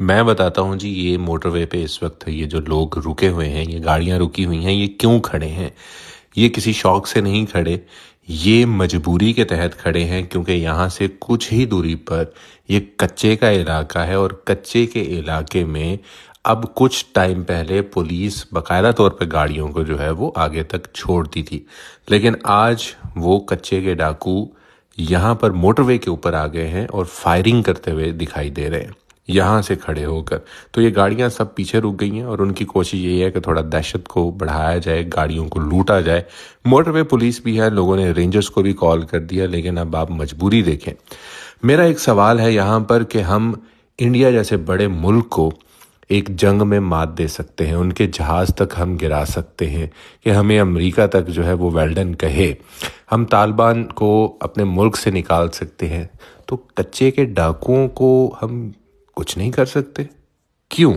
मैं बताता हूँ जी, ये मोटरवे पे इस वक्त ये जो लोग रुके हुए हैं, ये गाड़ियाँ रुकी हुई हैं, ये क्यों खड़े हैं? ये किसी शौक से नहीं खड़े, ये मजबूरी के तहत खड़े हैं, क्योंकि यहाँ से कुछ ही दूरी पर ये कच्चे का इलाका है और कच्चे के इलाके में अब कुछ टाइम पहले पुलिस बाकायदा तौर पे गाड़ियों को जो है वो आगे तक छोड़ती थी, लेकिन आज वो कच्चे के डाकू यहाँ पर मोटरवे के ऊपर आ गए हैं और फायरिंग करते हुए दिखाई दे रहे हैं यहाँ से खड़े होकर। तो ये गाड़ियाँ सब पीछे रुक गई हैं और उनकी कोशिश यही है कि थोड़ा दहशत को बढ़ाया जाए, गाड़ियों को लूटा जाए। मोटरवे पुलिस भी है, लोगों ने रेंजर्स को भी कॉल कर दिया, लेकिन अब आप मजबूरी देखें। मेरा एक सवाल है यहाँ पर कि हम इंडिया जैसे बड़े मुल्क को एक जंग में मात दे सकते हैं, उनके जहाज़ तक हम गिरा सकते हैं कि हमें अमेरिका तक जो है वो वेल्डन कहे, हम तालिबान को अपने मुल्क से निकाल सकते हैं, तो कच्चे के डाकुओं को हम कुछ नहीं कर सकते? क्यों?